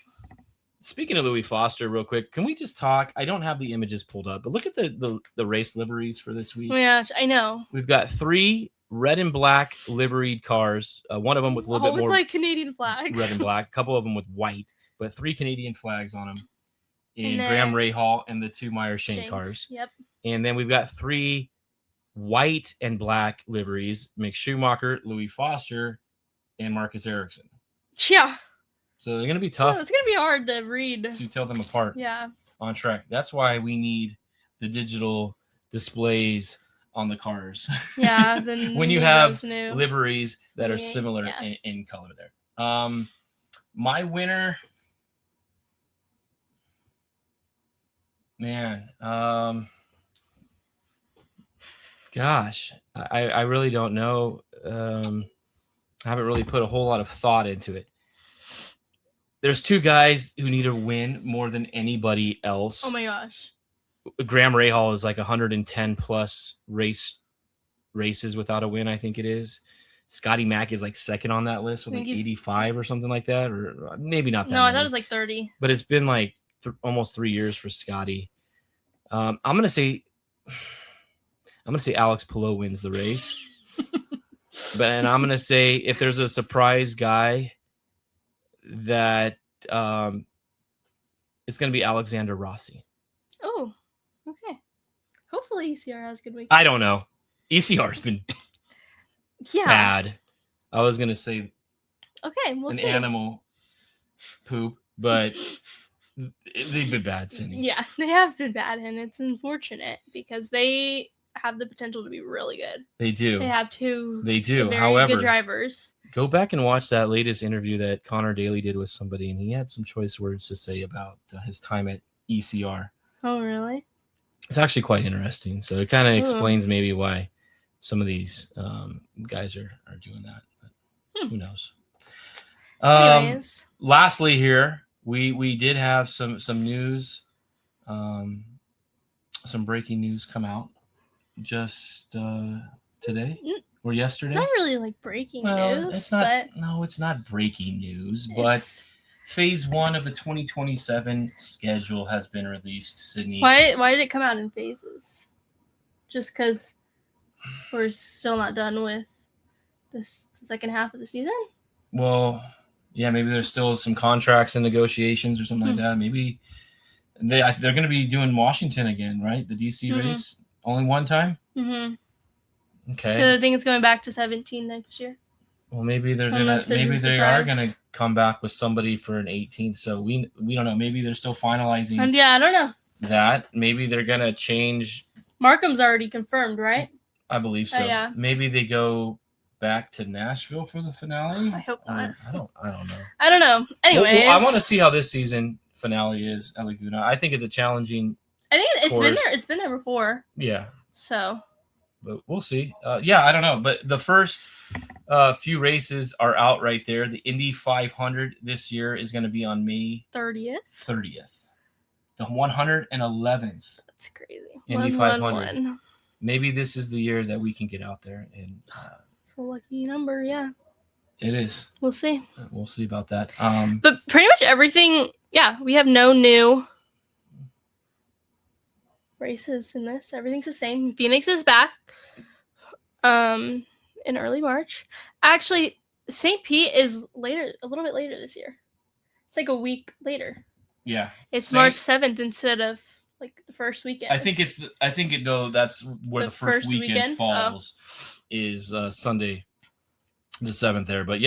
Speaking of Louis Foster, real quick, can we just talk? I don't have the images pulled up, but look at the race liveries for this week. Oh my gosh, I know. We've got 3 red and black liveried cars. One of them with a little bit more like Canadian flags. Red and black. A couple of them with white, but 3 Canadian flags on them. In Graham Rahal and the 2 Meyer Shank cars. Yep. And then we've got 3 white and black liveries: Mick Schumacher, Louis Foster, and Marcus Ericsson. Yeah. So they're going to be tough. It's going to be hard to read. To tell them apart. Yeah. On track. That's why we need the digital displays on the cars. Yeah. When you have liveries that are similar in color there. My winner, man, gosh, I really don't know. I haven't really put a whole lot of thought into it. There's 2 guys who need to win more than anybody else. Oh my gosh. Graham Rahal is like 110 plus races without a win, I think it is. Scotty Mack is like second on that list with like 85 or something like that, or maybe not that. No, I thought it was like 30. But it's been like almost 3 years for Scotty. I'm gonna say Alex Palou wins the race. And I'm gonna say if there's a surprise guy, that it's gonna be Alexander Rossi. Oh, okay. Hopefully ECR has good week. I don't know. ECR's been bad. I was gonna say we'll see. Animal poop, but they've been bad, Cindy. Yeah, they have been bad, and it's unfortunate because they have the potential to be really good. They do. They have 2. They do. Very However, good drivers. Go back and watch that latest interview that Connor Daly did with somebody, and he had some choice words to say about his time at ECR. Oh, really? It's actually quite interesting. So it kind of explains maybe why some of these guys are doing that. But who knows? Anyways. Lastly here, we did have some news, some breaking news come out just today. Or yesterday? Not really like breaking news. It's not breaking news, but phase 1 of the 2027 schedule has been released, Sydney. Why did it come out in phases? Just because we're still not done with this second half of the season? Well, yeah, maybe there's still some contracts and negotiations or something like that. Maybe they're going to be doing Washington again, right? The DC race? Only one time? Mm-hmm. Okay. So I think it's going back to 17 next year. Well, maybe they are gonna come back with somebody for an 18th. So we don't know. Maybe they're still finalizing. And I don't know. That maybe they're gonna change. Markham's already confirmed, right? I believe so. Yeah. Maybe they go back to Nashville for the finale. I hope not. I don't know. I don't know. Anyway, I want to see how this season finale is at Laguna. I think it's a challenging. I think it's been there. It's been there before. Yeah. So. But we'll see. I don't know. But the first few races are out right there. The Indy 500 this year is going to be on May 30th. The 111th. That's crazy. Indy 500. Maybe this is the year that we can get out there. And it's a lucky number, yeah. It is. We'll see. We'll see about that. But pretty much everything, we have no new races in this. Everything's the same. Phoenix is back in early March. Actually, St. Pete is later, a little bit later this year. It's like a week later. Yeah. It's March 7th instead of like the first weekend. I think that's where the first weekend falls is Sunday the 7th there. But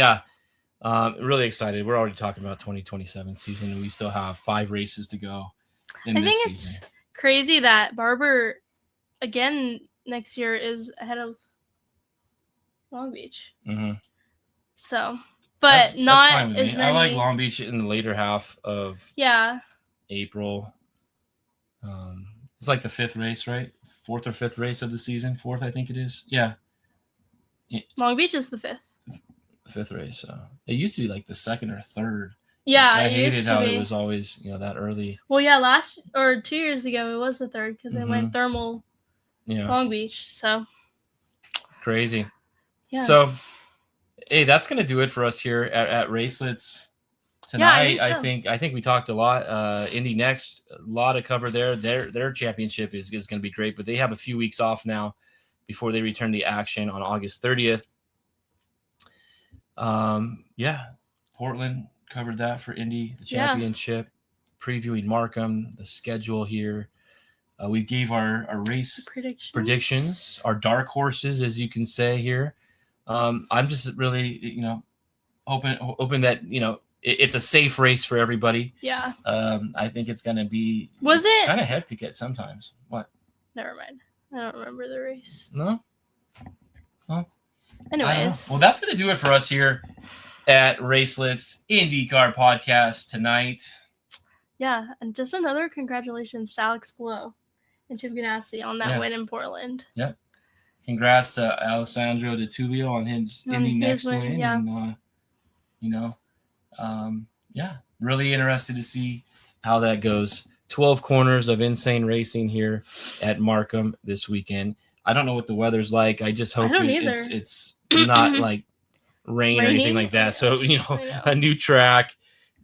really excited. We're already talking about 2027 season, and we still have 5 races to go in this season. It's crazy that Barber again next year is ahead of Long Beach. Mm-hmm. So, but not that's fine with as me. many. I like Long Beach in the later half of April. It's like the 5th race, right? 4th or 5th race of the season. 4th, I think it is. Yeah. Long Beach is the 5th. 5th race. It used to be like the 2nd or 3rd. Yeah, I hated how it was always, that early. Well, 2 years ago it was the 3rd because they went thermal. Long Beach. So crazy. Yeah. So, hey, that's gonna do it for us here at Racelets tonight. I think we talked a lot. IndyNXT, a lot of cover there. Their championship is going to be great, but they have a few weeks off now before they return to action on August 30th. Portland covered that for Indy, the championship, previewing Markham, the schedule here. We gave our race predictions, our dark horses, as you can say here. I'm just really, hoping that, it's a safe race for everybody. Yeah. I think it's going to be kind of hectic at sometimes. What? Never mind. I don't remember the race. No? Well, anyways. Well, that's going to do it for us here at Racelets IndyCar podcast tonight. Yeah. And just another congratulations to Alex Palou and Chip Ganassi on that win in Portland. Yep. Congrats to Alessandro de Tullio on his IndyNXT win. Yeah. And, really interested to see how that goes. 12 corners of insane racing here at Markham this weekend. I don't know what the weather's like. I just hope it's not like rain or anything like that. So, a new track,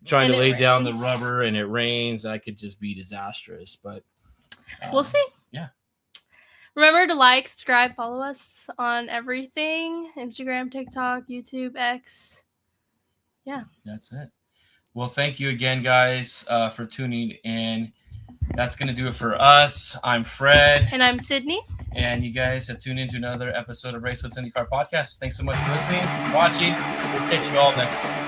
trying to lay down the rubber and it rains, that could just be disastrous. But we'll see. Yeah. Remember to like, subscribe, follow us on everything. Instagram, TikTok, YouTube, X. Yeah. That's it. Well, thank you again, guys, for tuning in. That's going to do it for us. I'm Fred. And I'm Sydney. And you guys have tuned into another episode of Racelets IndyCar Podcast. Thanks so much for listening, watching. We'll catch you all next time.